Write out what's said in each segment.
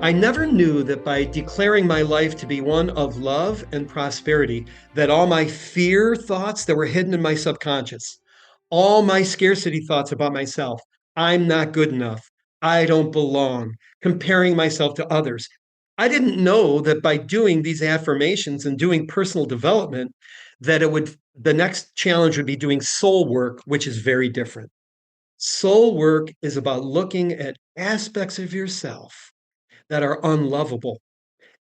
I never knew that by declaring my life to be one of love and prosperity, that all my fear thoughts that were hidden in my subconscious, all my scarcity thoughts about myself, I'm not good enough, I don't belong, comparing myself to others. I didn't know that by doing these affirmations and doing personal development, that the next challenge would be doing soul work, which is very different. Soul work is about looking at aspects of yourself that are unlovable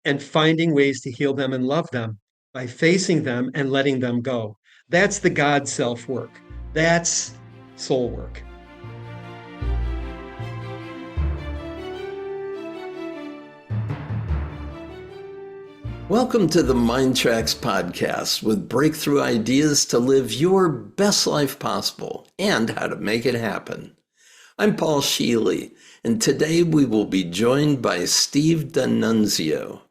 and finding ways to heal them and love them by facing them and letting them go. That's the God self work. That's soul work. Welcome to the MINDTRX podcast with breakthrough ideas to live your best life possible and how to make it happen. I'm Paul Scheele, and today we will be joined by Steve D'Annunzio.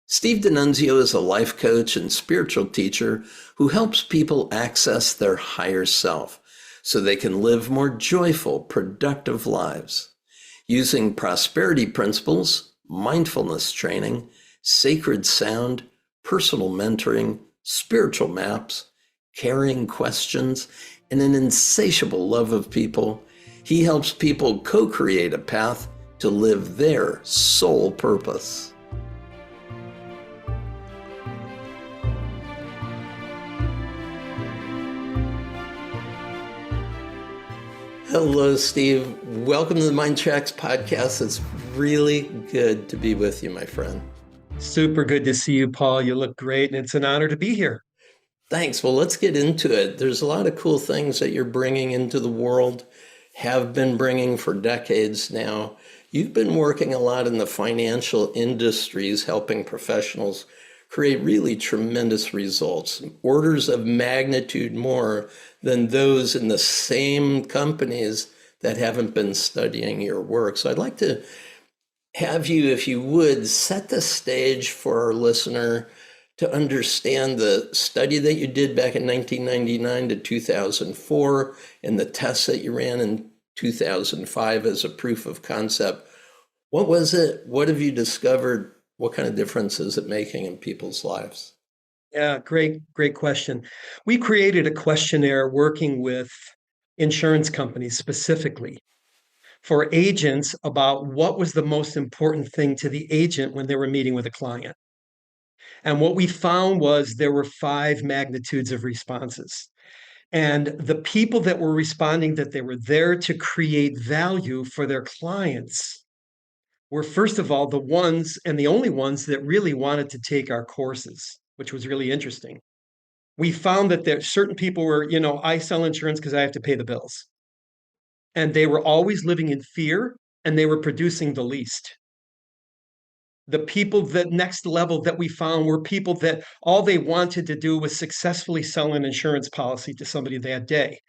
Steve D'Annunzio is a life coach and spiritual teacher who helps people access their higher self so they can live more joyful, productive lives. Using prosperity principles, mindfulness training, sacred sound, personal mentoring, spiritual maps, caring questions, and an insatiable love of people, he helps people co-create a path to live their soul purpose. Hello, Steve. Welcome to the MINDTRX podcast. It's really good to be with you, my friend. Super good to see you, Paul. You look great, and it's an honor to be here. Thanks. Well, let's get into it. There's a lot of cool things that you're bringing into the world, have been bringing for decades now. You've been working a lot in the financial industries, helping professionals create really tremendous results, orders of magnitude more than those in the same companies that haven't been studying your work. So I'd like to have you, if you would, set the stage for our listener to understand the study that you did back in 1999 to 2004 and the tests that you ran in 2005 as a proof of concept. What was it? What have you discovered? What kind of difference is it making in people's lives? Yeah, great question. We created a questionnaire working with insurance companies specifically for agents about what was the most important thing to the agent when they were meeting with a client. And what we found was there were 5 magnitudes of responses. And the people that were responding that they were there to create value for their clients were, first of all, the ones and the only ones that really wanted to take our courses, which was really interesting. We found that there certain people were, I sell insurance because I have to pay the bills. And they were always living in fear and they were producing the least. The people that next level that we found were people that all they wanted to do was successfully sell an insurance policy to somebody that day.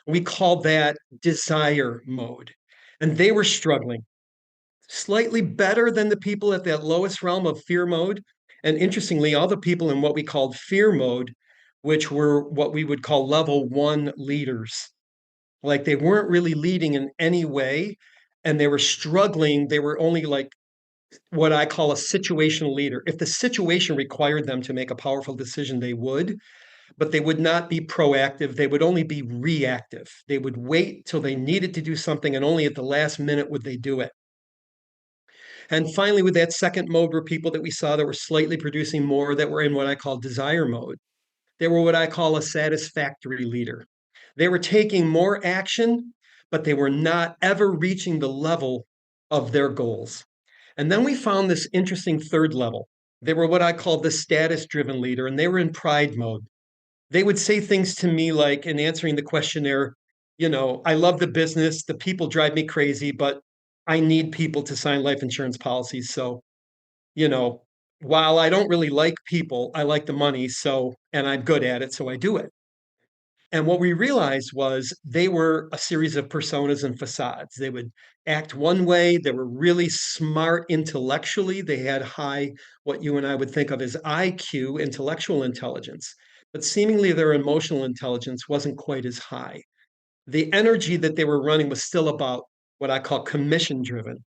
We called that desire mode. And they were struggling slightly better than the people at that lowest realm of fear mode. And interestingly, all the people in what we called fear mode, which were what we would call level 1 leaders, like they weren't really leading in any way and they were struggling. They were only like what I call a situational leader. If the situation required them to make a powerful decision, they would, but they would not be proactive. They would only be reactive. They would wait till they needed to do something, and only at the last minute would they do it. And finally, with that second mode were people that we saw that were slightly producing more, that were in what I call desire mode. They were what I call a satisfactory leader. They were taking more action, but they were not ever reaching the level of their goals. And then we found this interesting third level. They were what I call the status driven leader, and they were in pride mode. They would say things to me like, in answering the questionnaire, I love the business, the people drive me crazy, but I need people to sign life insurance policies. So, you know, while I don't really like people, I like the money. So, and I'm good at it. So I do it. And what we realized was they were a series of personas and facades. They would act one way. They were really smart intellectually. They had high, what you and I would think of as IQ, intellectual intelligence, but seemingly their emotional intelligence wasn't quite as high. The energy that they were running was still about what I call commission driven.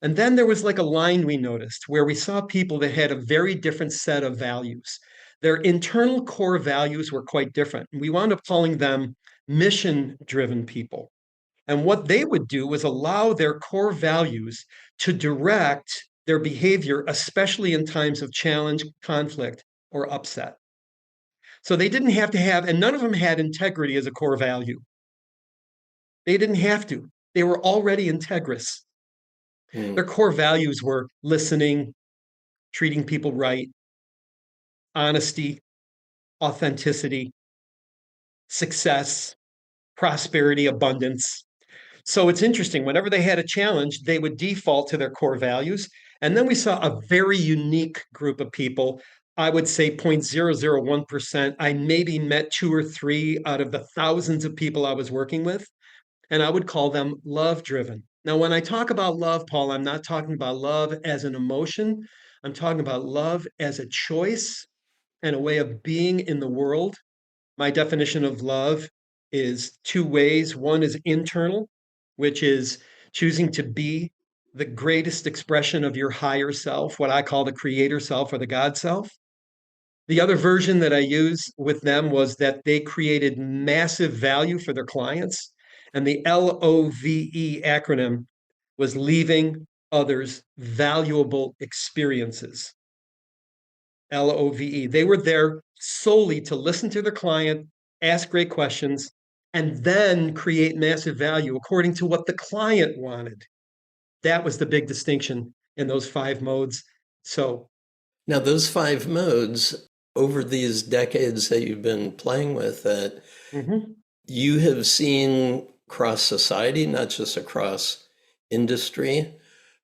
And then there was like a line we noticed where we saw people that had a very different set of values. Their internal core values were quite different. We wound up calling them mission driven people. And what they would do was allow their core values to direct their behavior, especially in times of challenge, conflict, or upset. So they didn't have to have, and none of them had integrity as a core value. They didn't have to. They were already integrous. Their Mm. core values were listening, treating people right, honesty, authenticity, success, prosperity, abundance. So it's interesting. Whenever they had a challenge, they would default to their core values. And then we saw a very unique group of people. I would say 0.001%. I maybe met two or three out of the thousands of people I was working with, and I would call them love driven. Now, when I talk about love, Paul, I'm not talking about love as an emotion. I'm talking about love as a choice and a way of being in the world. My definition of love is two ways. One is internal, which is choosing to be the greatest expression of your higher self, what I call the creator self or the God self. The other version that I used with them was that they created massive value for their clients. And the LOVE acronym was leaving others valuable experiences. LOVE. They were there solely to listen to their client, ask great questions, and then create massive value according to what the client wanted. That was the big distinction in those five modes. So, Now, those five modes, over these decades that you've been playing with it, mhm, you have seen across society, not just across industry,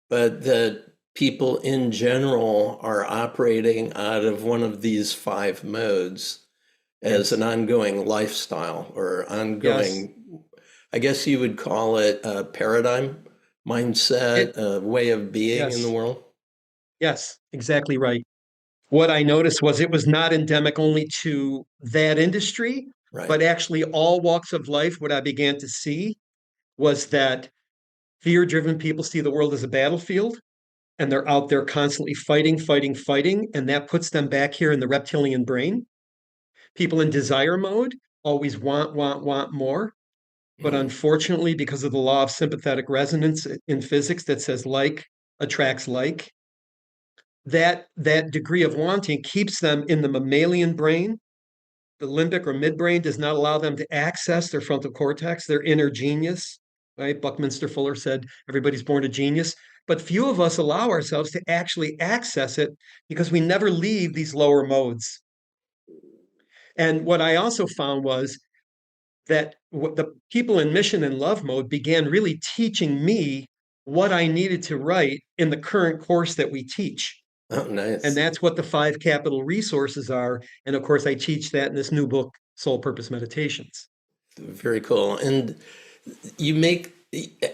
but that people in general are operating out of one of these five modes as an yes, ongoing lifestyle or yes, ongoing, I guess you would call it a paradigm, mindset, it, a way of being in the yes, world. yes, exactly right. What I noticed was it was not endemic only to that industry, Right. but actually all walks of life. What I began to see was that fear driven people see the world as a battlefield and they're out there constantly fighting, fighting, fighting. And that puts them back here in the reptilian brain. People in desire mode always want, want, want more. But Mm. unfortunately, because of the law of sympathetic resonance in physics that says like attracts like, that degree of wanting keeps them in the mammalian brain. The limbic or midbrain does not allow them to access their frontal cortex, their inner genius. Right? Buckminster Fuller said everybody's born a genius, but few of us allow ourselves to actually access it because we never leave these lower modes. And what I also found was that the people in mission and love mode began really teaching me what I needed to write in the current course that we teach. Oh, And nice. that's what the five capital resources are. And of course, I teach that in this new book, Soul Purpose Meditations. Very cool. And you make,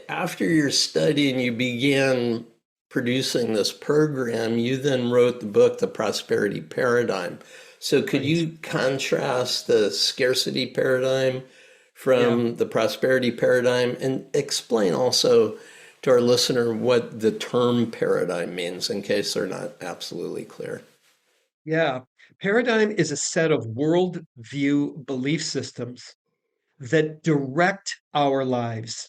after your study and you began producing this program, you then wrote the book, The Prosperity Paradigm. So could Right. you contrast the scarcity paradigm Yeah. from the prosperity paradigm and explain also to our listener what the term paradigm means in case they're not absolutely clear? Yeah. Paradigm is a set of worldview belief systems that direct our lives.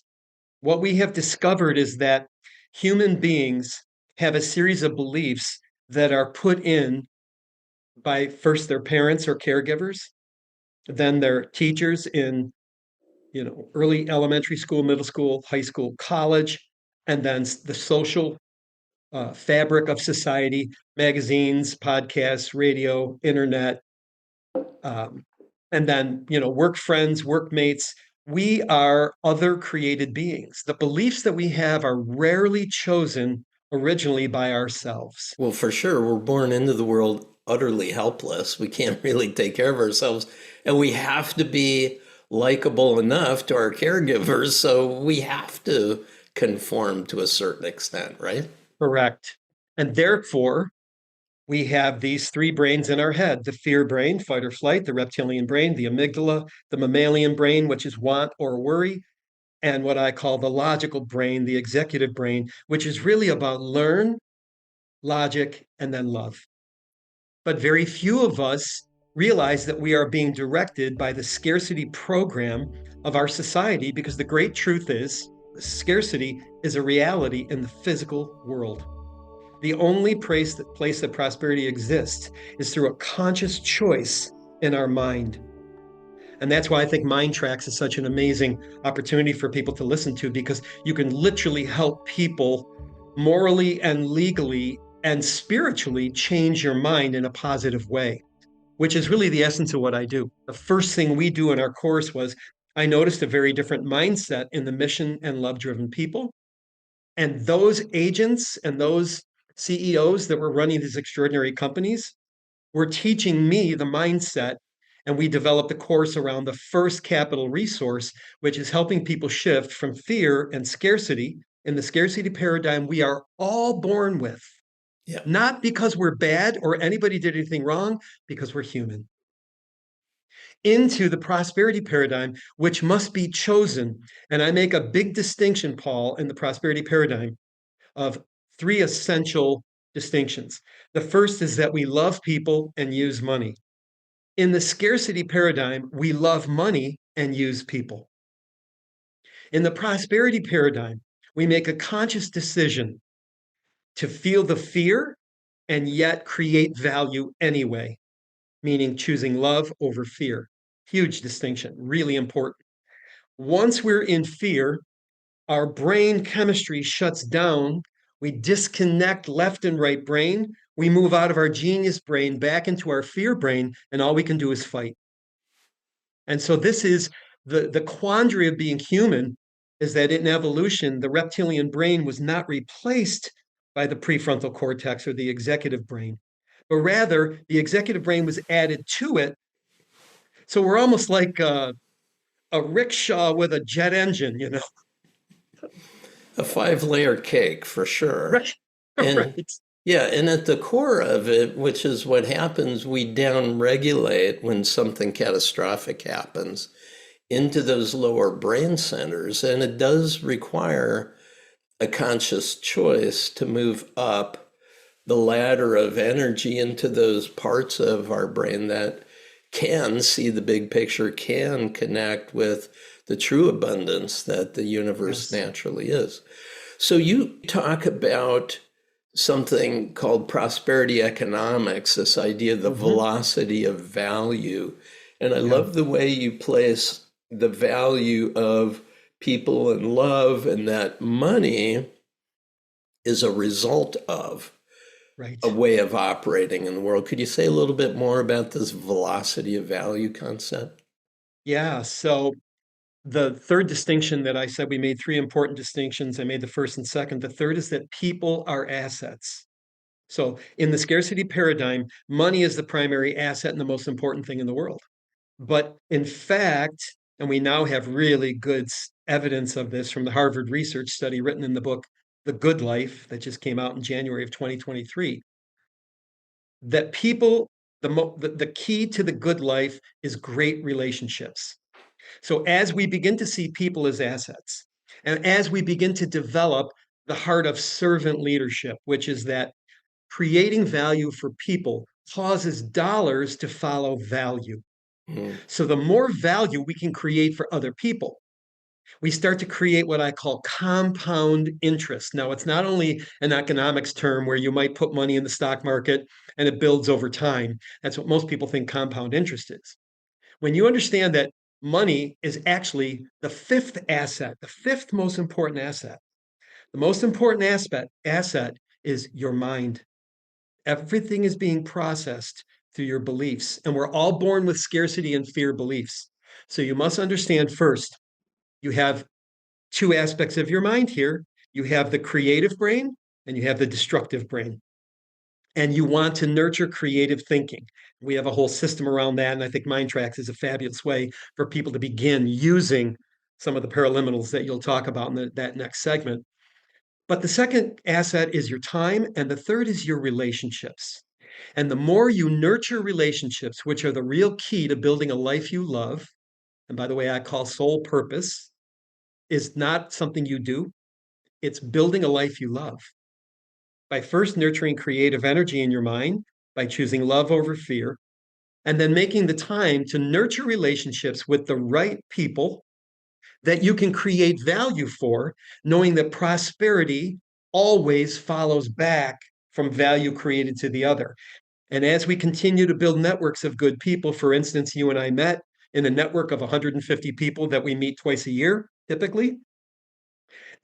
What we have discovered is that human beings have a series of beliefs that are put in by first their parents or caregivers, then their teachers in early elementary school, middle school, high school, college, and then the social fabric of society, magazines, podcasts, radio, internet, um, and then work friends, workmates. We are other created beings. The beliefs that we have are rarely chosen originally by ourselves. Well, for sure, we're born into the world utterly helpless. We can't really take care of ourselves. And we have to be likable enough to our caregivers. So we have to conform to a certain extent, right? Correct. And therefore, we have these three brains in our head: the fear brain, fight or flight, the reptilian brain, the amygdala, the mammalian brain, which is want or worry, and what I call the logical brain, the executive brain, which is really about learn, logic, and then love. But very few of us realize that we are being directed by the scarcity program of our society, because the great truth is scarcity is a reality in the physical world. The only place that prosperity exists is through a conscious choice in our mind. And that's why I think MINDTRX is such an amazing opportunity for people to listen to, because you can literally help people morally and legally and spiritually change your mind in a positive way, which is really the essence of what I do. The first thing we do in our course was I noticed a very different mindset in the mission and love driven people. And those agents and those CEOs that were running these extraordinary companies were teaching me the mindset. And we developed a course around the first capital resource, which is helping people shift from fear and scarcity in the scarcity paradigm we are all born with. Yeah. Not because we're bad or anybody did anything wrong, because we're human. Into the prosperity paradigm, which must be chosen. And I make a big distinction, Paul, in the prosperity paradigm of three essential distinctions. The first is that we love people and use money. In the scarcity paradigm, we love money and use people. In the prosperity paradigm, we make a conscious decision to feel the fear and yet create value anyway, meaning choosing love over fear. Huge distinction, really important. Once we're in fear, our brain chemistry shuts down. We disconnect left and right brain. We move out of our genius brain back into our fear brain, and all we can do is fight. And so this is the quandary of being human, is that in evolution, the reptilian brain was not replaced by the prefrontal cortex or the executive brain, but rather the executive brain was added to it. So we're almost like a rickshaw with a jet engine, you know? A 5-layer cake for sure. Right. And Right. yeah, and at the core of it, which is what happens, we downregulate when something catastrophic happens into those lower brain centers. And it does require a conscious choice to move up the ladder of energy into those parts of our brain that can see the big picture, can connect with the true abundance that the universe Yes. naturally is. So you talk about something called prosperity economics, this idea of the Mm-hmm. velocity of value. And I Yeah. love the way you place the value of people and love, and that money is a result of a Right. way of operating in the world. Could you say a little bit more about this velocity of value concept? Yeah. So the third distinction that I said, we made three important distinctions. I made the first and second. The third is that people are assets. So in the scarcity paradigm, money is the primary asset and the most important thing in the world. But in fact, and we now have really good evidence of this from the Harvard research study written in the book, The Good Life, that just came out in January of 2023, that people, the key to the good life is great relationships. So as we begin to see people as assets, and as we begin to develop the heart of servant leadership, which is that creating value for people causes dollars to follow value. Mm, So the more value we can create for other people, we start to create what I call compound interest. Now, it's not only an economics term where you might put money in the stock market and it builds over time. That's what most people think compound interest is. When you understand that money is actually the fifth asset, the fifth most important asset, the most important asset is your mind. Everything is being processed through your beliefs, and we're all born with scarcity and fear beliefs. So you must understand first, you have two aspects of your mind here. You have the creative brain and you have the destructive brain. And you want to nurture creative thinking. We have a whole system around that. And I think MINDTRX is a fabulous way for people to begin using some of the paraliminals that you'll talk about in that next segment. But the second asset is your time. And the third is your relationships. And the more you nurture relationships, which are the real key to building a life you love, and by the way, I call soul purpose, is not something you do, it's building a life you love by first nurturing creative energy in your mind, by choosing love over fear, and then making the time to nurture relationships with the right people that you can create value for, knowing that prosperity always follows back from value created to the other. And as we continue to build networks of good people, for instance, you and I met in a network of 150 people that we meet twice a year, typically.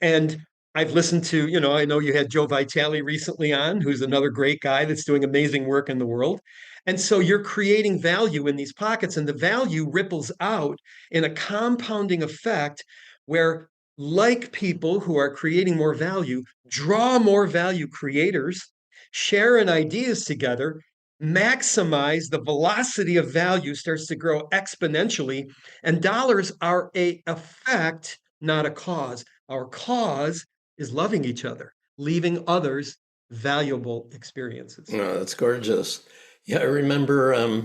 And I've listened to, I know you had Joe Vitale recently on, who's another great guy that's doing amazing work in the world. And so you're creating value in these pockets, and the value ripples out in a compounding effect where, like people who are creating more value, draw more value creators, share in ideas together, maximize the velocity of value starts to grow exponentially, and dollars are a effect, not a cause. Our cause is loving each other, leaving others valuable experiences. Oh, that's gorgeous. Yeah, I remember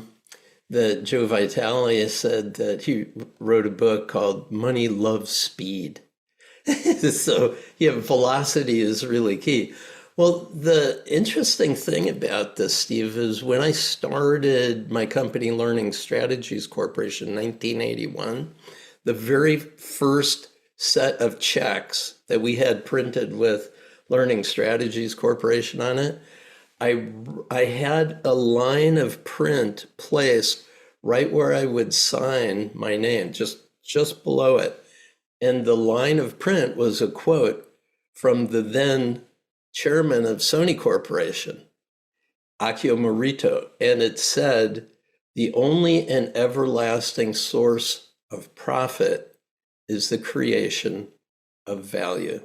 that Joe Vitale said that he wrote a book called Money Loves Speed. So, yeah, velocity is really key. Well, the interesting thing about this, Steve, is when I started my company, Learning Strategies Corporation, in 1981, the very first set of checks that we had printed with Learning Strategies Corporation on it, I had a line of print placed right where I would sign my name, just below it. And the line of print was a quote from the then chairman of Sony Corporation, Akio Morita, and it said, "The only and everlasting source of profit is the creation of value."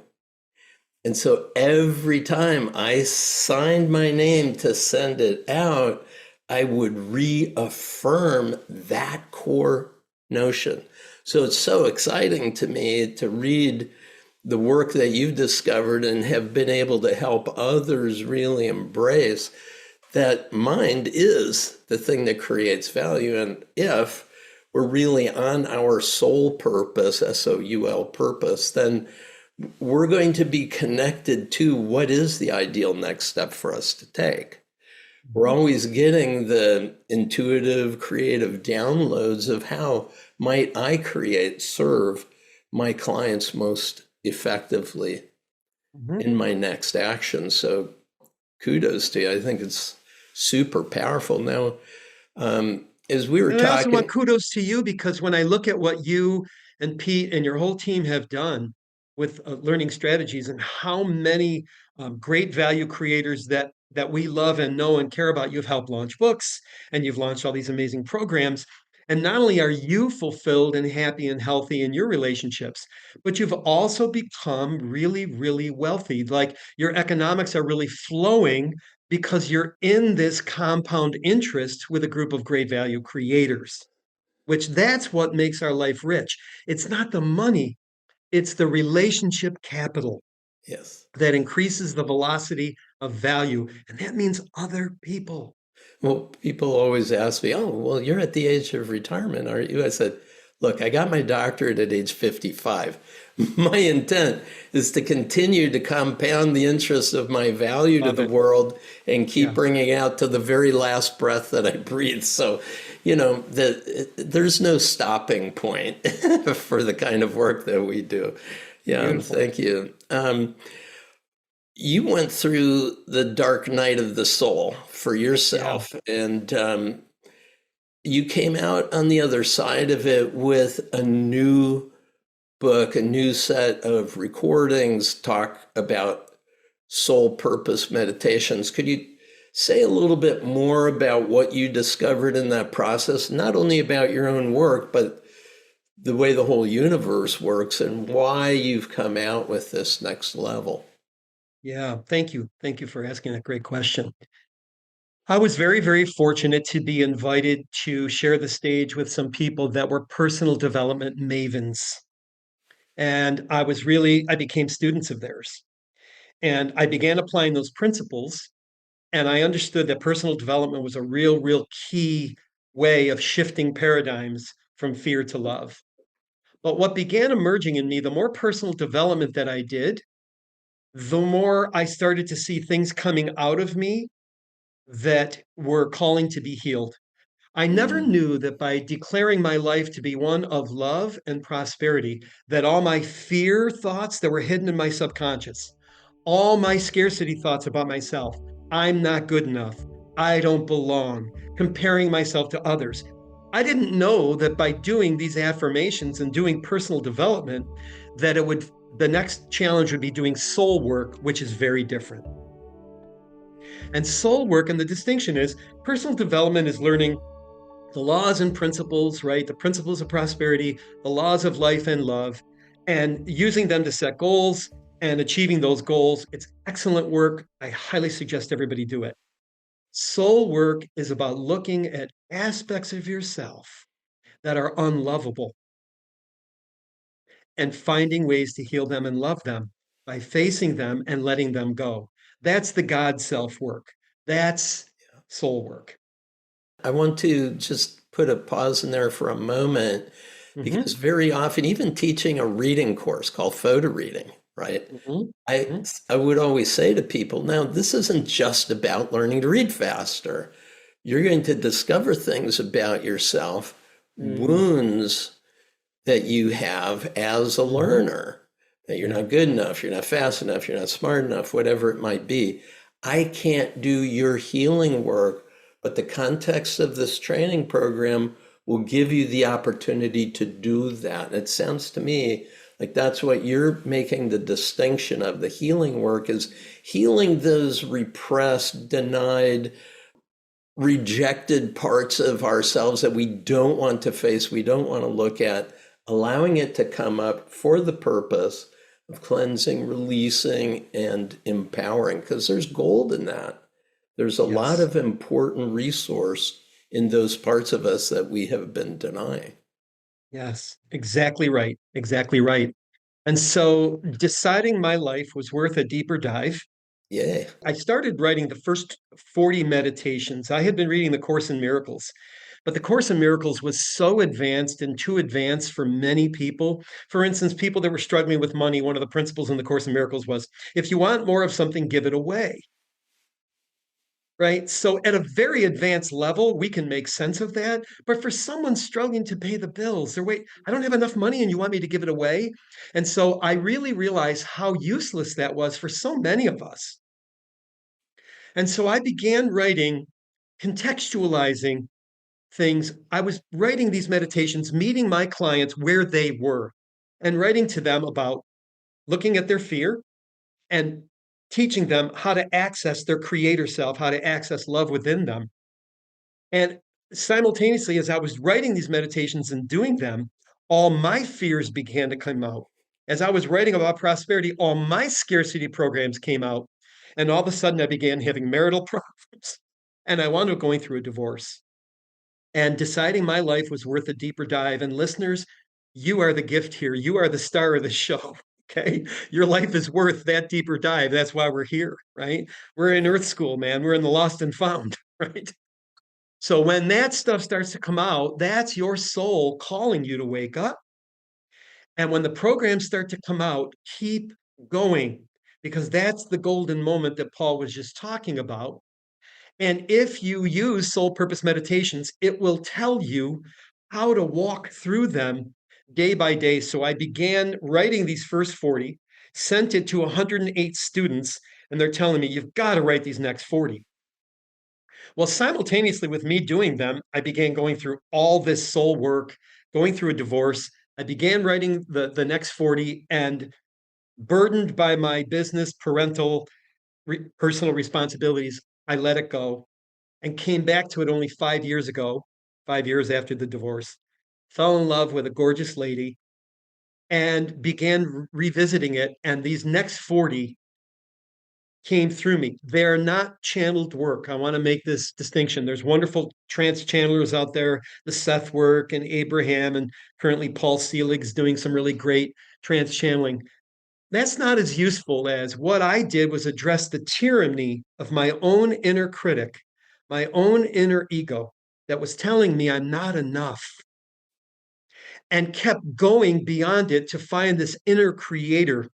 And so every time I signed my name to send it out, I would reaffirm that core notion. So it's so exciting to me to read the work that you've discovered and have been able to help others really embrace that mind is the thing that creates value. And if we're really on our soul purpose, SOUL purpose, then we're going to be connected to what is the ideal next step for us to take. We're always getting the intuitive, creative downloads of how might I serve my clients most effectively in my next action. So kudos to you. I think it's super powerful. Now, as we were And I also want talking, kudos to you, because when I look at what you and Pete and your whole team have done with learning strategies, and how many great value creators that we love and know and care about, you've helped launch books and you've launched all these amazing programs. And not only are you fulfilled and happy and healthy in your relationships, but you've also become really, really wealthy. Like your economics are really flowing because you're in this compound interest with a group of great value creators, which that's what makes our life rich. It's not the money, it's the relationship capital yes. that increases the velocity of value. And that means other people. Well, people always ask me, "Oh, well, you're at the age of retirement, aren't you?" I said, "Look, I got my doctorate at age 55. My intent is to continue to compound the interest of my value to Love the it. world and keep Yeah. bringing out to the very last breath that I breathe." So, there's no stopping point for the kind of work that we do. Yeah, Beautiful. thank you. You went through the dark night of the soul for Yeah. yourself, and you came out on the other side of it with a new book, a new set of recordings, talk about soul purpose meditations. Could you say a little bit more about what you discovered in that process, not only about your own work, but the way the whole universe works and why you've come out with this next level? Yeah. Thank you. Thank you for asking that great question. I was very, very fortunate to be invited to share the stage with some people that were personal development mavens. And I became students of theirs. And I began applying those principles. And I understood that personal development was a real, real key way of shifting paradigms from fear to love. But what began emerging in me, the more personal development that I did, the more I started to see things coming out of me that were calling to be healed. I never Mm. knew that by declaring my life to be one of love and prosperity, that all my fear thoughts that were hidden in my subconscious, all my scarcity thoughts about myself, I'm not good enough, I don't belong, comparing myself to others. I didn't know that by doing these affirmations and doing personal development, that it would, the next challenge would be doing soul work, which is very different. And soul work, and the distinction is personal development is learning the laws and principles, right? The principles of prosperity, the laws of life and love, and using them to set goals and achieving those goals. It's excellent work. I highly suggest everybody do it. Soul work is about looking at aspects of yourself that are unlovable and finding ways to heal them and love them by facing them and letting them go. That's the God self work. That's soul work. I want to just put a pause in there for a moment because Mm-hmm, very often, even teaching a reading course called photo reading, right? mm-hmm, I mm-hmm, I would always say to people, now this isn't just about learning to read faster. You're going to discover things about yourself, mm, wounds that you have as a mm-hmm. learner, that you're Yeah. not good enough, you're not fast enough, you're not smart enough, whatever it might be. I can't do your healing work, but the context of this training program will give you the opportunity to do that. It sounds to me like that's what you're making the distinction of. The healing work is healing those repressed, denied, rejected parts of ourselves that we don't want to face, we don't want to look at, allowing it to come up for the purpose of cleansing, releasing, and empowering, because there's gold in that. There's a lot Yes. of important resource in those parts of us that we have been denying. Yes. Exactly right. Exactly right. And so deciding my life was worth a deeper dive. Yay. I started writing the first 40 meditations. I had been reading the Course in Miracles, but the Course in Miracles was so advanced and too advanced for many people. For instance, people that were struggling with money, one of the principles in the Course in Miracles was if you want more of something, give it away. Right. So at a very advanced level, we can make sense of that. But for someone struggling to pay the bills, they're wait, I don't have enough money and you want me to give it away. And so I really realized how useless that was for so many of us. And so I began writing, contextualizing things. I was writing these meditations, meeting my clients where they were, and writing to them about looking at their fear and teaching them how to access their creator self, how to access love within them. And simultaneously, as I was writing these meditations and doing them, all my fears began to come out. As I was writing about prosperity, all my scarcity programs came out. And all of a sudden, I began having marital problems. And I wound up going through a divorce and deciding my life was worth a deeper dive. And listeners, you are the gift here. You are the star of the show. Okay. Your life is worth that deeper dive. That's why we're here, right? We're in Earth School, man. We're in the lost and found, right? So when that stuff starts to come out, that's your soul calling you to wake up. And when the programs start to come out, keep going because that's the golden moment that Paul was just talking about. And if you use soul purpose meditations, it will tell you how to walk through them day by day. So I began writing these first 40, sent it to 108 students, and they're telling me, you've got to write these next 40. Well, simultaneously with me doing them, I began going through all this soul work, going through a divorce. I began writing the next 40 and burdened by my business, parental, personal responsibilities, I let it go and came back to it only 5 years ago, 5 years after the divorce. Fell in love with a gorgeous lady and began revisiting it. And these next 40 came through me. They are not channeled work. I want to make this distinction. There's wonderful trance channelers out there, the Seth work and Abraham, and currently Paul Scheele doing some really great trance channeling. That's not as useful as what I did was address the tyranny of my own inner critic, my own inner ego that was telling me I'm not enough. and kept going beyond it to find this inner creator,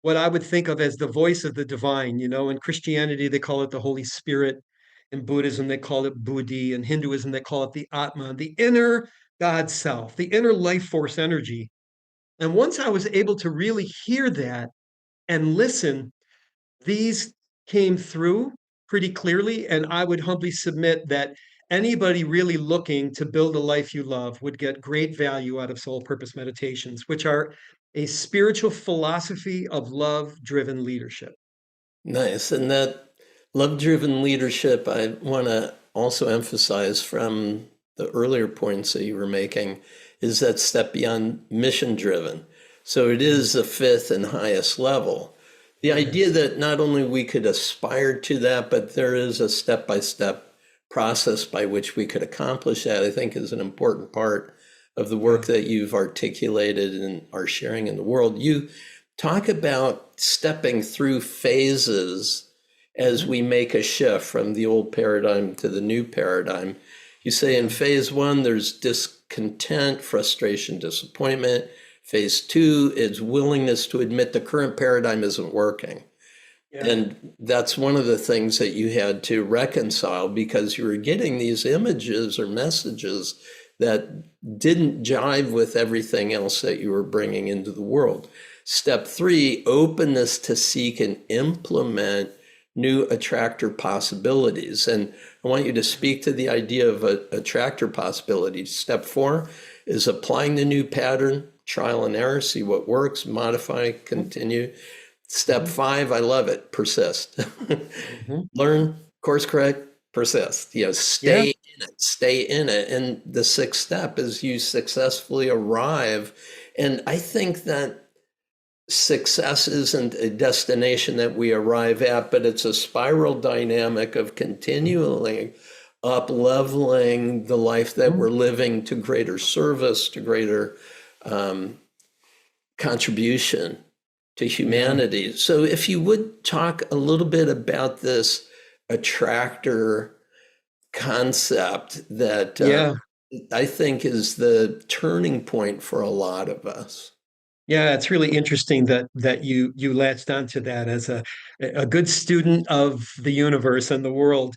what I would think of as the voice of the divine. In Christianity, they call it the Holy Spirit. In Buddhism, they call it Buddhi. In Hinduism, they call it the Atman, the inner God self, the inner life force energy. And once I was able to really hear that and listen, these came through pretty clearly. And I would humbly submit that anybody really looking to build a life you love would get great value out of soul purpose meditations, which are a spiritual philosophy of love driven leadership. Nice. And that love-driven leadership, I want to also emphasize from the earlier points that you were making, is that step beyond mission-driven. So it is the fifth and highest level. The idea that not only we could aspire to that, but there is a step-by-step process by which we could accomplish that, I think is an important part of the work that you've articulated and are sharing in the world. You talk about stepping through phases as we make a shift from the old paradigm to the new paradigm. You say in phase one, there's discontent, frustration, disappointment. Phase two is willingness to admit the current paradigm isn't working. Yeah. And that's one of the things that you had to reconcile, because you were getting these images or messages that didn't jive with everything else that you were bringing into the world. Step three, openness to seek and implement new attractor possibilities. And I want you to speak to the idea of attractor possibilities. Step four is applying the new pattern, trial and error, see what works, modify, continue. Step five, I love it, persist. Learn, course correct, persist. Stay in it, stay in it. And the sixth step is you successfully arrive. And I think that success isn't a destination that we arrive at, but it's a spiral dynamic of continually up-leveling the life that we're living to greater service, to greater contribution to humanity. So if you would talk a little bit about this attractor concept that I think is the turning point for a lot of us. Yeah, it's really interesting that you latched onto that as a good student of the universe and the world.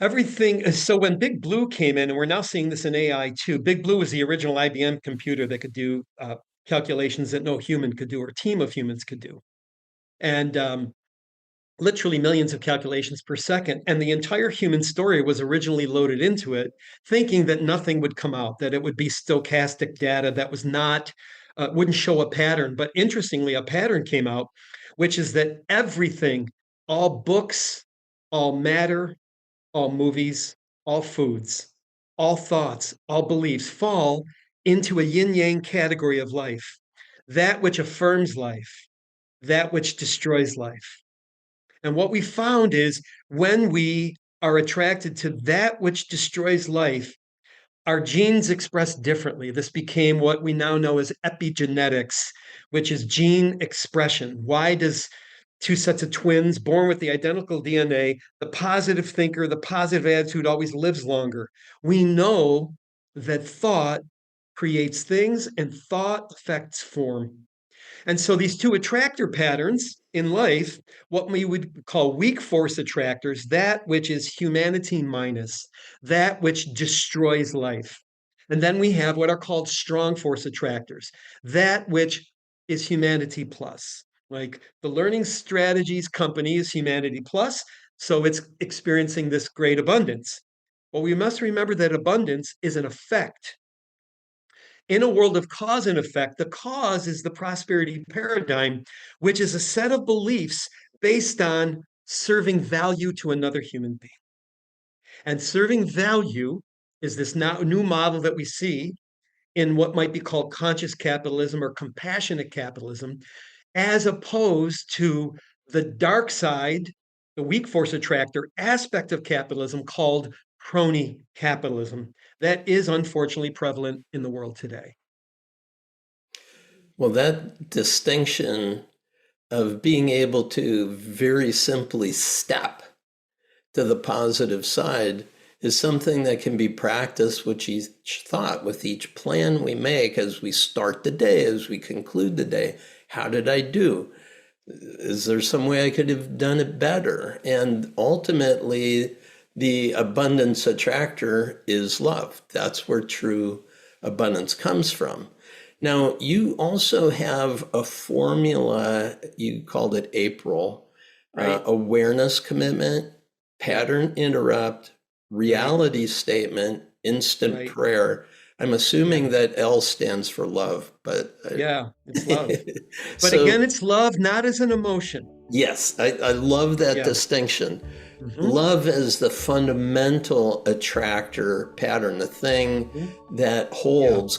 Everything. So when Big Blue came in, and we're now seeing this in AI too. Big Blue was the original IBM computer that could do calculations that no human could do or team of humans could do, and literally millions of calculations per second. And the entire human story was originally loaded into it, thinking that nothing would come out, that it would be stochastic data that was not, wouldn't show a pattern. But interestingly, a pattern came out, which is that everything, all books, all matter, all movies, all foods, all thoughts, all beliefs fall into a yin yang category of life: that which affirms life, that which destroys life. And what we found is when we are attracted to that which destroys life, our genes express differently. This became what we now know as epigenetics, which is gene expression. Why does two sets of twins born with the identical DNA, the positive thinker, the positive attitude always lives longer? We know that thought creates things and thought affects form. And so these two attractor patterns in life, what we would call weak force attractors, that which is humanity minus, that which destroys life. And then we have what are called strong force attractors, that which is humanity plus. Like the learning strategies company is humanity plus, so it's experiencing this great abundance. Well, we must remember that abundance is an effect. In a world of cause and effect, the cause is the prosperity paradigm, which is a set of beliefs based on serving value to another human being. And serving value is this now new model that we see in what might be called conscious capitalism or compassionate capitalism, as opposed to the dark side, the weak force attractor aspect of capitalism called crony capitalism that is unfortunately prevalent in the world today. Well, that distinction of being able to very simply step to the positive side is something that can be practiced with each thought, with each plan we make as we start the day, as we conclude the day. How did I do? Is there some way I could have done it better? And ultimately, the abundance attractor is love. That's where true abundance comes from. Now, you also have a formula, you called it April, Right. awareness commitment, Yeah. pattern interrupt, Right. reality statement, instant Right. prayer. I'm Yeah. assuming that L stands for love, but Yeah. It's love. But so again, it's love, not as an emotion. yes, I love that Yeah. distinction. Hmm. Love is the fundamental attractor pattern, the thing that Yeah. holds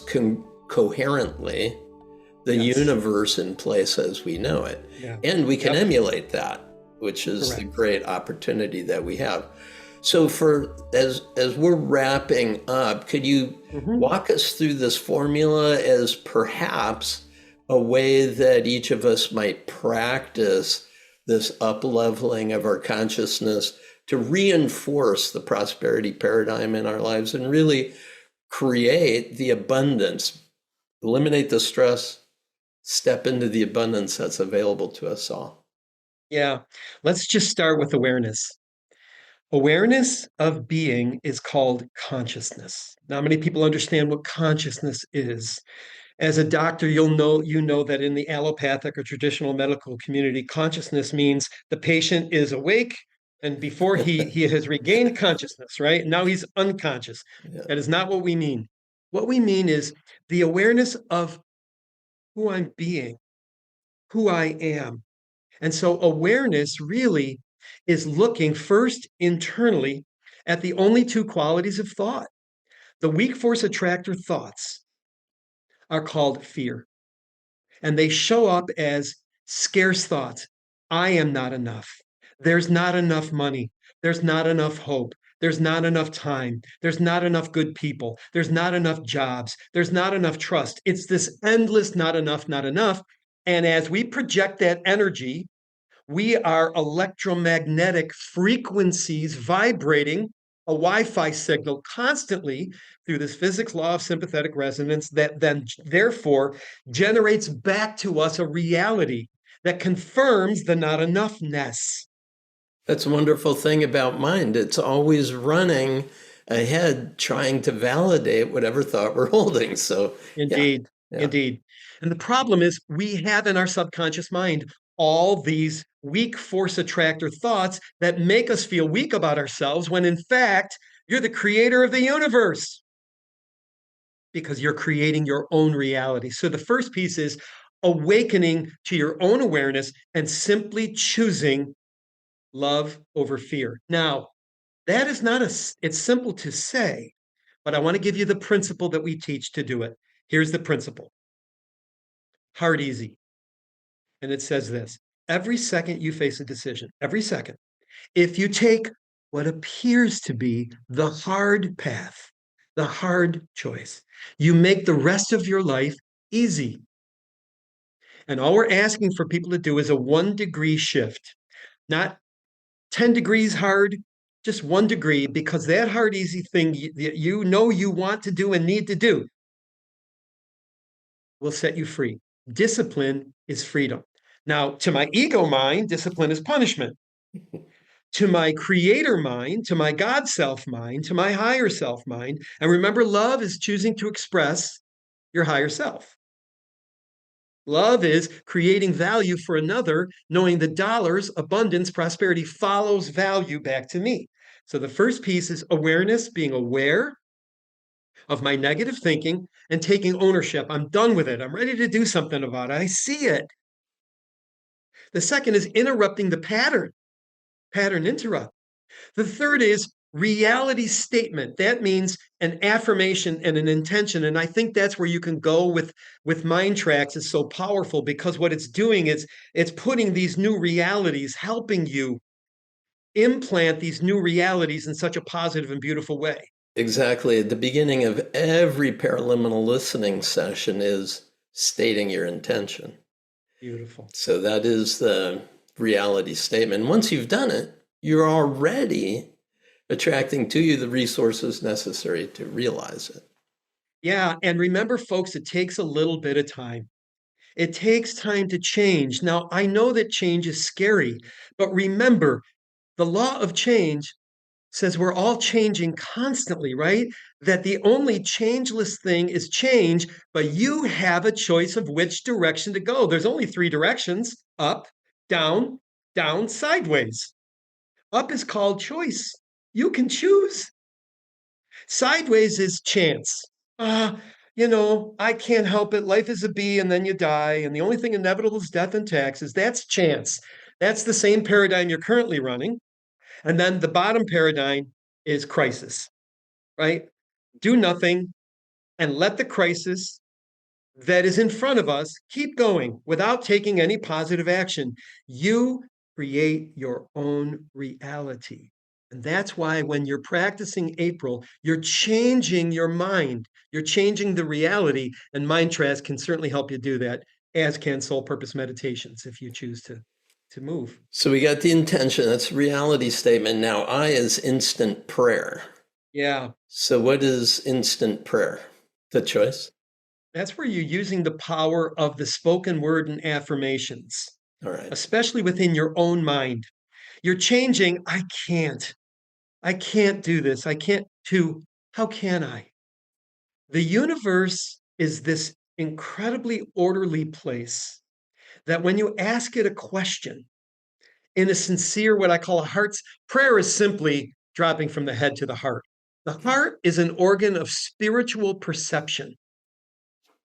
coherently the Yes. universe in place as we know it. Yeah. And we can Yep. emulate that, which is the Correct. great opportunity that we have. So for as we're wrapping up, could you Hmm. walk us through this formula as perhaps a way that each of us might practice this up leveling of our consciousness to reinforce the prosperity paradigm in our lives and really create the abundance, eliminate the stress, step into the abundance that's available to us all? Yeah. Let's just start with awareness. Awareness of being is called consciousness. Not many people understand what consciousness is. As a doctor, you know that in the allopathic or traditional medical community, consciousness means the patient is awake and before he has regained consciousness, right? Now he's unconscious. Yeah. That is not what we mean. What we mean is the awareness of who I'm being, who I am. And so awareness really is looking first internally at the only two qualities of thought. The weak force attractor thoughts are called fear, and they show up as scarce thoughts. I am not enough. There's not enough money. There's not enough hope. There's not enough time. There's not enough good people. There's not enough jobs. There's not enough trust. It's this endless not enough, not enough. And as we project that energy, we are electromagnetic frequencies vibrating a Wi-Fi signal constantly through this physics law of sympathetic resonance that then therefore generates back to us a reality that confirms the not enoughness. That's a wonderful thing about mind. It's always running ahead, trying to validate whatever thought we're holding. So, yeah, Indeed, yeah. indeed. And the problem is we have in our subconscious mind all these weak force attractor thoughts that make us feel weak about ourselves when in fact you're the creator of the universe because you're creating your own reality. So the first piece is awakening to your own awareness and simply choosing love over fear. Now, that is not it's simple to say, but I want to give you the principle that we teach to do it. Here's the principle. Hard easy. And it says this: every second you face a decision, every second, if you take what appears to be the hard path, the hard choice, you make the rest of your life easy. And all we're asking for people to do is a 1 degree shift, not 10 degrees hard, just 1 degree, because that hard, easy thing you know you want to do and need to do will set you free. Discipline is freedom. Now, to my ego mind, discipline is punishment. To my creator mind, to my God self mind, to my higher self mind. And remember, love is choosing to express your higher self. Love is creating value for another, knowing the dollars, abundance, prosperity follows value back to me. So the first piece is awareness, being aware of my negative thinking and taking ownership. I'm done with it. I'm ready to do something about it. I see it. The second is interrupting the pattern interrupt. The third is reality statement. That means an affirmation and an intention. And I think that's where you can go with MINDTRX is so powerful because what it's doing is it's putting these new realities, helping you implant these new realities in such a positive and beautiful way. Exactly. At the beginning of every paraliminal listening session is stating your intention. Beautiful. So that is the reality statement. Once you've done it, you're already attracting to you the resources necessary to realize it. Yeah. And remember, folks, it takes a little bit of time. It takes time to change. Now, I know that change is scary, but remember, the law of change says we're all changing constantly, right? That the only changeless thing is change, but you have a choice of which direction to go. There's only three directions: up, down, down, sideways. Up is called choice. You can choose. Sideways is chance. Ah, I can't help it. Life is a bee and then you die. And the only thing inevitable is death and taxes. That's chance. That's the same paradigm you're currently running. And then the bottom paradigm is crisis, right? Do nothing and let the crisis that is in front of us keep going without taking any positive action. You create your own reality. And that's why when you're practicing April, you're changing your mind. You're changing the reality. And MINDTRX can certainly help you do that, as can soul purpose meditations if you choose to move. So we got the intention, that's a reality statement. Now I is instant prayer. Yeah. So what is instant prayer? The choice? That's where you're using the power of the spoken word and affirmations, All right. especially within your own mind. You're changing, I can't do this. I can't, to, how can I? The universe is this incredibly orderly place that when you ask it a question in a sincere, what I call a heart's prayer, is simply dropping from the head to the heart. The heart is an organ of spiritual perception.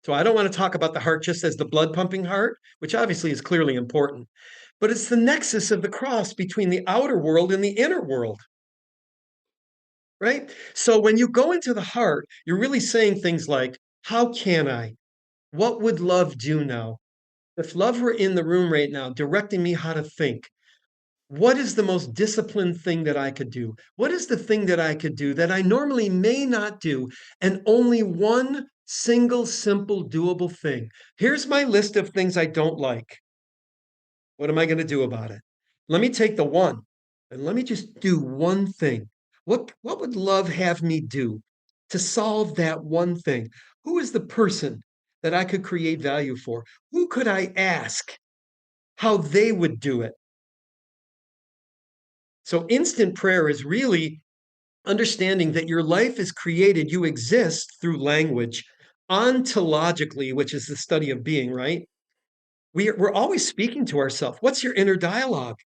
So I don't want to talk about the heart just as the blood pumping heart, which obviously is clearly important, but it's the nexus of the cross between the outer world and the inner world, right? So when you go into the heart, you're really saying things like, how can I? What would love do now? If love were in the room right now, directing me how to think, what is the most disciplined thing that I could do? What is the thing that I could do that I normally may not do? And only one single, simple, doable thing. Here's my list of things I don't like. What am I going to do about it? Let me take the one and let me just do one thing. What would love have me do to solve that one thing? Who is the person that I could create value for? Who could I ask how they would do it? So instant prayer is really understanding that your life is created, you exist through language, ontologically, which is the study of being, right? We're always speaking to ourselves. What's your inner dialogue?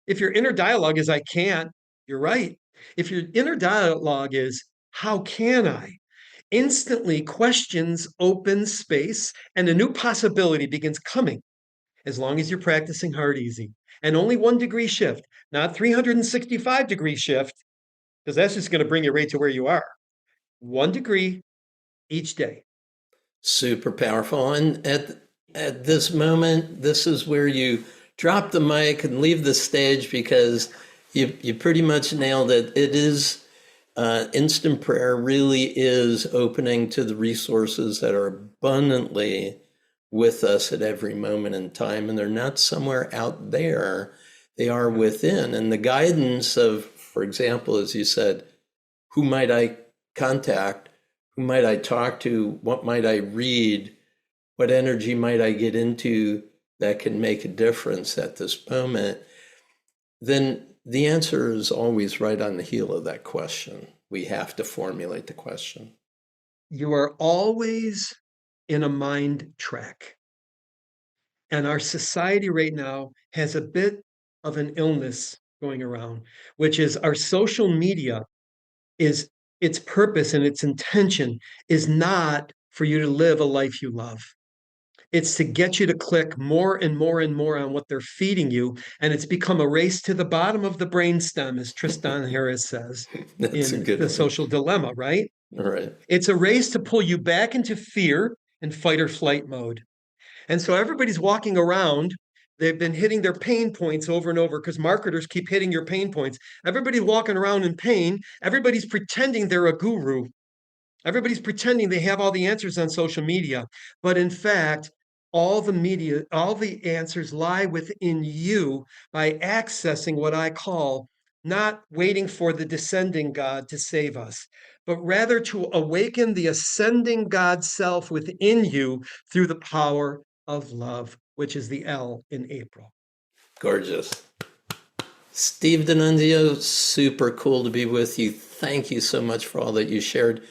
If your inner dialogue is, I can't, you're right. If your inner dialogue is, how can I? Instantly questions open space and a new possibility begins coming as long as you're practicing hard easy. And only 1 degree shift, not 365-degree shift, because that's just going to bring you right to where you are. 1 degree each day. Super powerful. And at this moment, this is where you drop the mic and leave the stage, because you pretty much nailed it. It is instant prayer really is opening to the resources that are abundantly with us at every moment in time, and they're not somewhere out there. They are within. And the guidance of, for example, as you said, who might I contact? Who might I talk to? What might I read? What energy might I get into that can make a difference at this moment? Then the answer is always right on the heel of that question. We have to formulate the question. You are always in a mind track. And our society right now has a bit of an illness going around, which is our social media is its purpose and its intention is not for you to live a life you love. It's to get you to click more and more and more on what they're feeding you. And it's become a race to the bottom of the brainstem, as Tristan Harris says That's a in good The one. Social Dilemma, right? All right. It's a race to pull you back into fear and fight or flight mode. And so everybody's walking around. They've been hitting their pain points over and over because marketers keep hitting your pain points. Everybody's walking around in pain. Everybody's pretending they're a guru. Everybody's pretending they have all the answers on social media. But in fact, all the answers lie within you by accessing what I call not waiting for the descending God to save us, but rather to awaken the ascending God self within you through the power of love, which is the L in April. Gorgeous. Steve D'Annunzio, super cool to be with you. Thank you so much for all that you shared.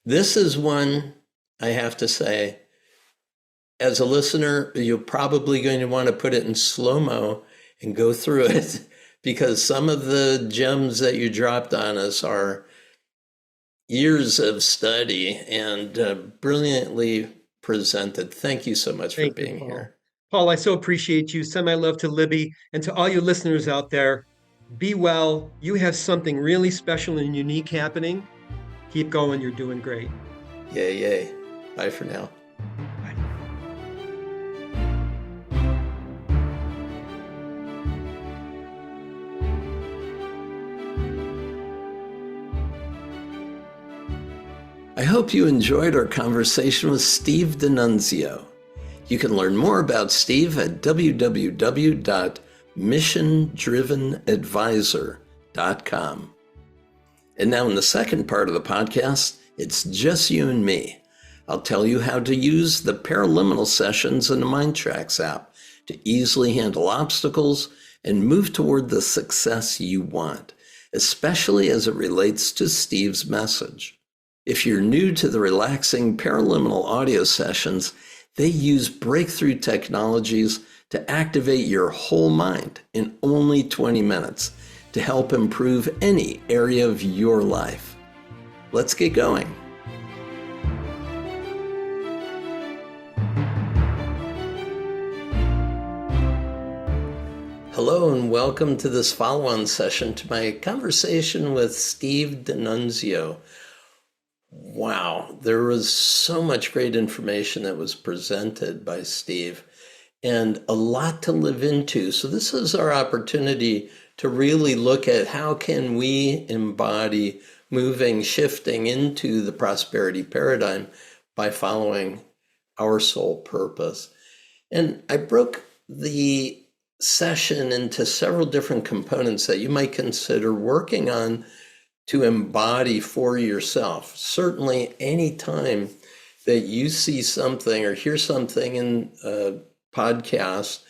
This is one, I have to say, as a listener, you're probably going to want to put it in slow-mo and go through it because some of the gems that you dropped on us are years of study and brilliantly presented. Thank you so much for being here. Paul, I so appreciate you. Send my love to Libby and to all you listeners out there. Be well. You have something really special and unique happening. Keep going. You're doing great. Yay, yay. Bye for now. Bye. I hope you enjoyed our conversation with Steve D'Annunzio. You can learn more about Steve at www.missiondrivenadvisor.com. And now in the second part of the podcast, it's just you and me. I'll tell you how to use the Paraliminal sessions in the MINDTRX app to easily handle obstacles and move toward the success you want, especially as it relates to Steve's message. If you're new to the relaxing Paraliminal audio sessions, they use breakthrough technologies to activate your whole mind in only 20 minutes to help improve any area of your life. Let's get going. Hello and welcome to this follow-on session to my conversation with Steve D'Annunzio. Wow, there was so much great information that was presented by Steve and a lot to live into. So this is our opportunity to really look at how can we embody moving, shifting into the prosperity paradigm by following our soul purpose. And I broke the session into several different components that you might consider working on to embody for yourself. Certainly, anytime that you see something or hear something in a podcast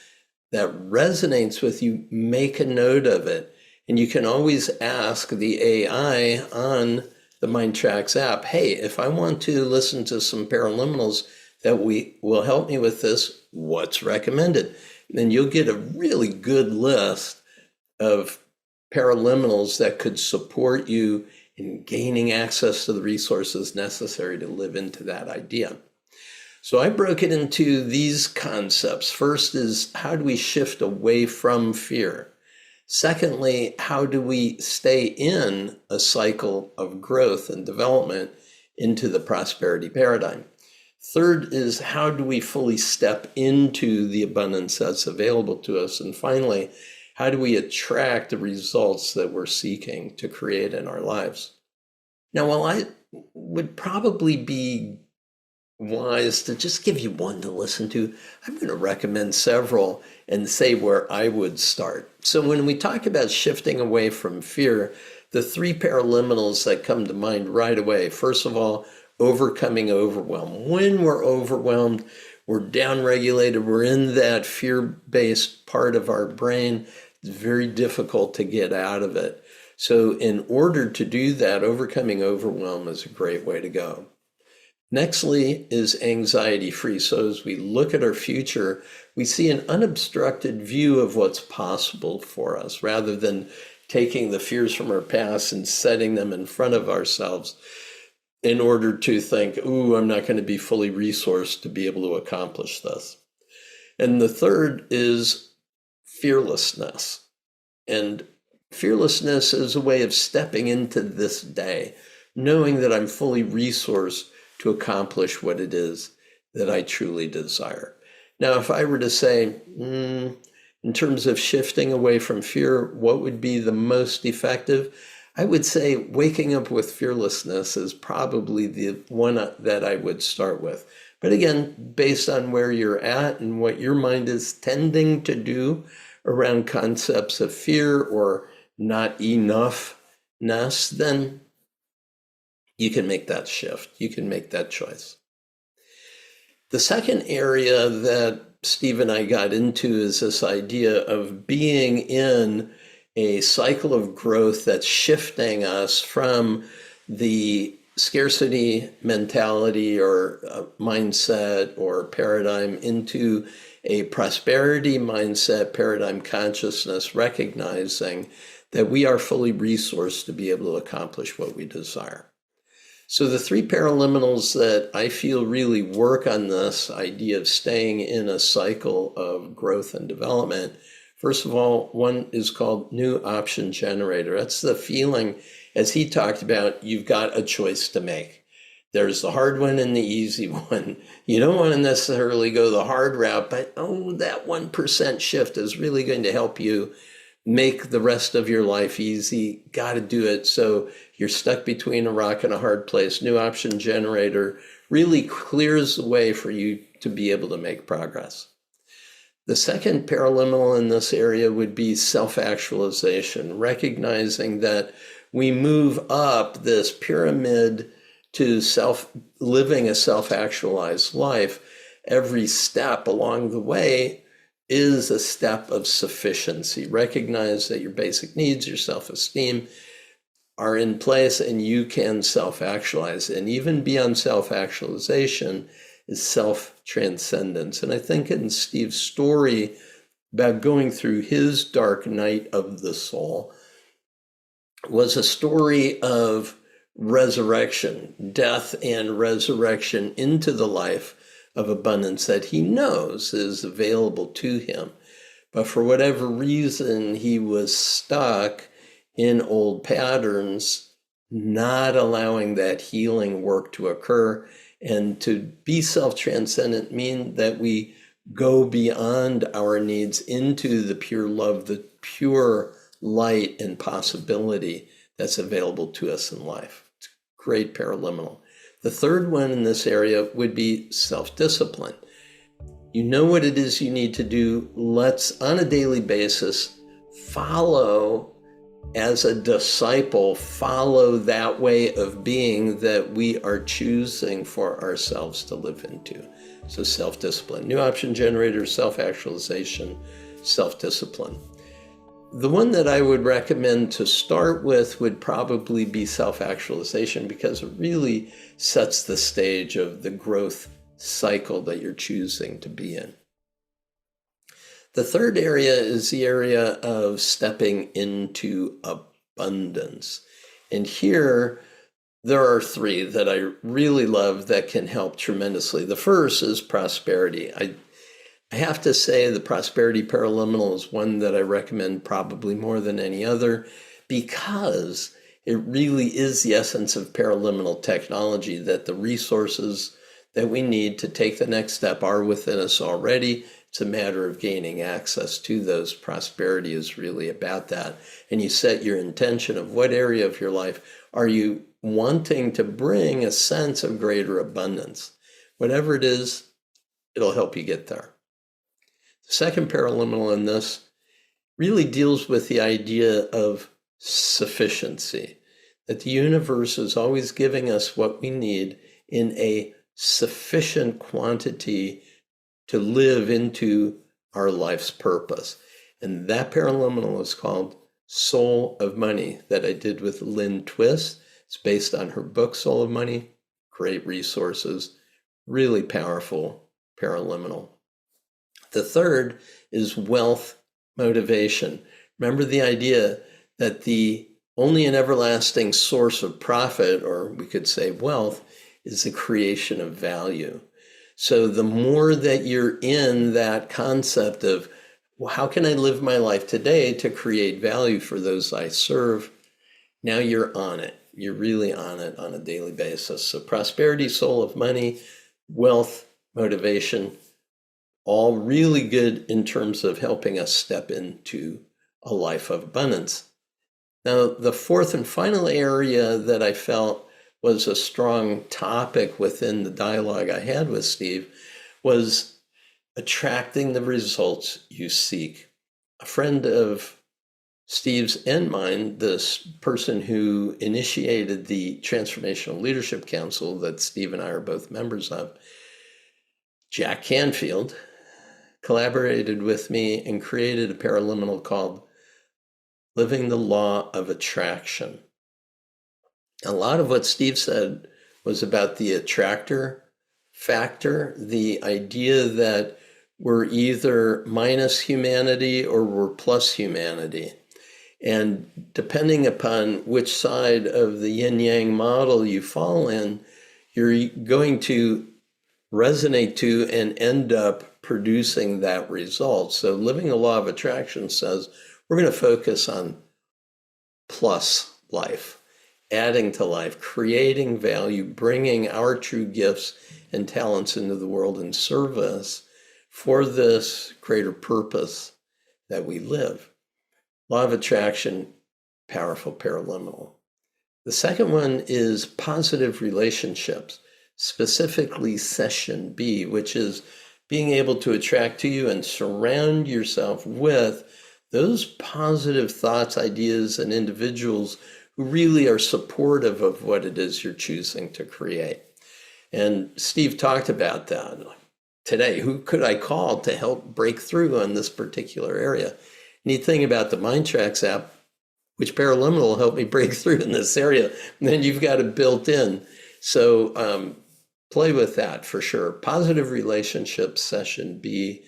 that resonates with you, make a note of it. And you can always ask the AI on the MINDTRX app, hey, if I want to listen to some Paraliminals that will help me with this, what's recommended? And then you'll get a really good list of Paraliminals that could support you in gaining access to the resources necessary to live into that idea. So I broke it into these concepts. First is, how do we shift away from fear? Secondly, how do we stay in a cycle of growth and development into the prosperity paradigm? Third is, how do we fully step into the abundance that's available to us? And finally, how do we attract the results that we're seeking to create in our lives? Now, while I would probably be wise to just give you one to listen to, I'm going to recommend several and say where I would start. So when we talk about shifting away from fear, the three Paraliminals that come to mind right away, first of all, overcoming overwhelm. When we're overwhelmed, we're downregulated, we're in that fear-based part of our brain. It's very difficult to get out of it. So in order to do that, overcoming overwhelm is a great way to go. Nextly is anxiety-free. So as we look at our future, we see an unobstructed view of what's possible for us, rather than taking the fears from our past and setting them in front of ourselves in order to think, ooh, I'm not going to be fully resourced to be able to accomplish this. And the third is fearlessness. And fearlessness is a way of stepping into this day, knowing that I'm fully resourced to accomplish what it is that I truly desire. Now, if I were to say, in terms of shifting away from fear, what would be the most effective? I would say waking up with fearlessness is probably the one that I would start with. But again, based on where you're at and what your mind is tending to do around concepts of fear or not enoughness, then you can make that shift. You can make that choice. The second area that Steve and I got into is this idea of being in a cycle of growth that's shifting us from the scarcity mentality or mindset or paradigm into a prosperity mindset, paradigm consciousness, recognizing that we are fully resourced to be able to accomplish what we desire. So the three paraliminals that I feel really work on this idea of staying in a cycle of growth and development. First of all, one is called new option generator. That's the feeling, as he talked about, you've got a choice to make. There's the hard one and the easy one. You don't want to necessarily go the hard route, but that 1% shift is really going to help you make the rest of your life easy. Got to do it. So you're stuck between a rock and a hard place. New option generator really clears the way for you to be able to make progress. The second paraliminal in this area would be self-actualization, recognizing that we move up this pyramid to living a self-actualized life. Every step along the way is a step of sufficiency. Recognize that your basic needs, your self-esteem are in place and you can self-actualize. And even beyond self-actualization is self-transcendence. And I think in Steve's story about going through his dark night of the soul was a story of resurrection, death and resurrection into the life of abundance that he knows is available to him. But for whatever reason, he was stuck in old patterns, not allowing that healing work to occur. And to be self-transcendent means that we go beyond our needs into the pure love, the pure light and possibility that's available to us in life. It's a great paraliminal. The third one in this area would be self-discipline. You know what it is you need to do. Let's, on a daily basis, follow as a disciple, follow that way of being that we are choosing for ourselves to live into. So self-discipline, new option generator, self-actualization, self-discipline. The one that I would recommend to start with would probably be self-actualization, because it really sets the stage of the growth cycle that you're choosing to be in. The third area is the area of stepping into abundance. And here, there are three that I really love that can help tremendously. The first is prosperity. I have to say the prosperity paraliminal is one that I recommend probably more than any other, because it really is the essence of paraliminal technology, that the resources that we need to take the next step are within us already. It's a matter of gaining access to those. Prosperity is really about that. And you set your intention of what area of your life are you wanting to bring a sense of greater abundance. Whatever it is, it'll help you get there. The second paraliminal in this really deals with the idea of sufficiency, that the universe is always giving us what we need in a sufficient quantity to live into our life's purpose. And that paraliminal is called Soul of Money, that I did with Lynn Twist. It's based on her book, Soul of Money. Great resources, really powerful paraliminal. The third is wealth motivation. Remember the idea that the only an everlasting source of profit, or we could say wealth, is the creation of value. So the more that you're in that concept of, well, how can I live my life today to create value for those I serve? Now you're on it. You're really on it on a daily basis. So prosperity, soul of money, wealth, motivation, all really good in terms of helping us step into a life of abundance. Now, the fourth and final area that I felt was a strong topic within the dialogue I had with Steve was attracting the results you seek. A friend of Steve's and mine, this person who initiated the Transformational Leadership Council that Steve and I are both members of, Jack Canfield, collaborated with me and created a paraliminal called Living the Law of Attraction. A lot of what Steve said was about the attractor factor, the idea that we're either minus humanity or we're plus humanity. And depending upon which side of the yin-yang model you fall in, you're going to resonate to and end up producing that result. So living the law of attraction says we're going to focus on plus life, adding to life, creating value, bringing our true gifts and talents into the world in service for this greater purpose that we live. Law of attraction, powerful paraliminal. The second one is positive relationships, specifically session B, which is being able to attract to you and surround yourself with those positive thoughts, ideas, and individuals who really are supportive of what it is you're choosing to create. And Steve talked about that today. Who could I call to help break through on this particular area? Neat thing about the MINDTRX app, which Paraliminal will help me break through in this area, and then you've got it built in. So play with that for sure. Positive relationships, session B,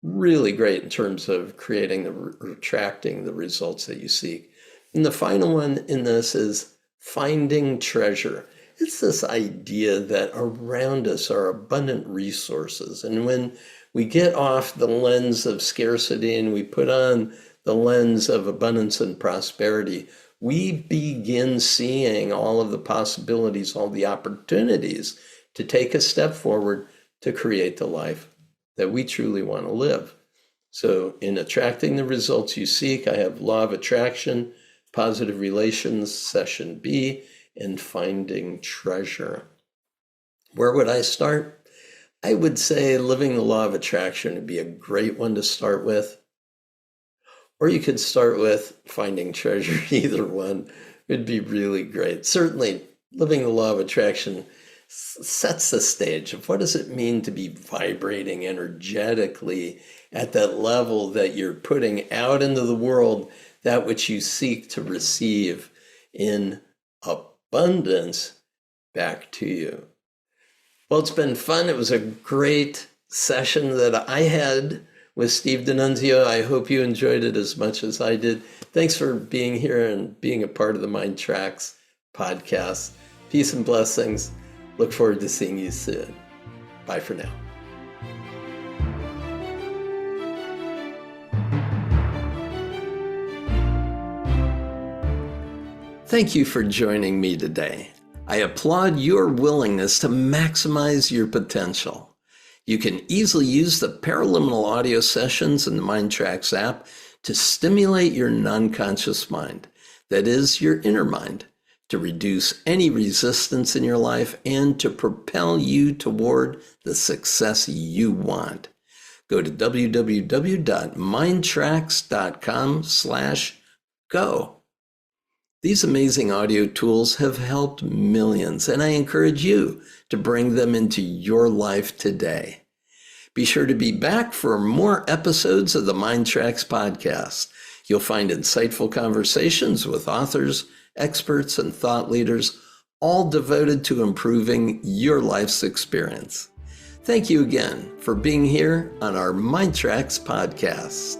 really great in terms of creating attracting the results that you seek. And the final one in this is finding treasure. It's this idea that around us are abundant resources. And when we get off the lens of scarcity and we put on the lens of abundance and prosperity, we begin seeing all of the possibilities, all the opportunities to take a step forward to create the life that we truly want to live. So in attracting the results you seek, I have law of attraction, positive relations, session B, and finding treasure. Where would I start? I would say living the law of attraction would be a great one to start with. Or you could start with finding treasure. Either one would be really great. Certainly, living the law of attraction sets the stage of what does it mean to be vibrating energetically at that level that you're putting out into the world that which you seek to receive in abundance back to you. Well, it's been fun. It was a great session that I had with Steve D'Annunzio. I hope you enjoyed it as much as I did. Thanks for being here and being a part of the MINDTRX podcast. Peace and blessings. Look forward to seeing you soon. Bye for now. Thank you for joining me today. I applaud your willingness to maximize your potential. You can easily use the Paraliminal audio sessions in the MINDTRX app to stimulate your non-conscious mind, that is, your inner mind, to reduce any resistance in your life and to propel you toward the success you want. Go to www.mindtrx.com/go. These amazing audio tools have helped millions, and I encourage you to bring them into your life today. Be sure to be back for more episodes of the MINDTRX podcast. You'll find insightful conversations with authors, experts, and thought leaders, all devoted to improving your life's experience. Thank you again for being here on our MINDTRX podcast.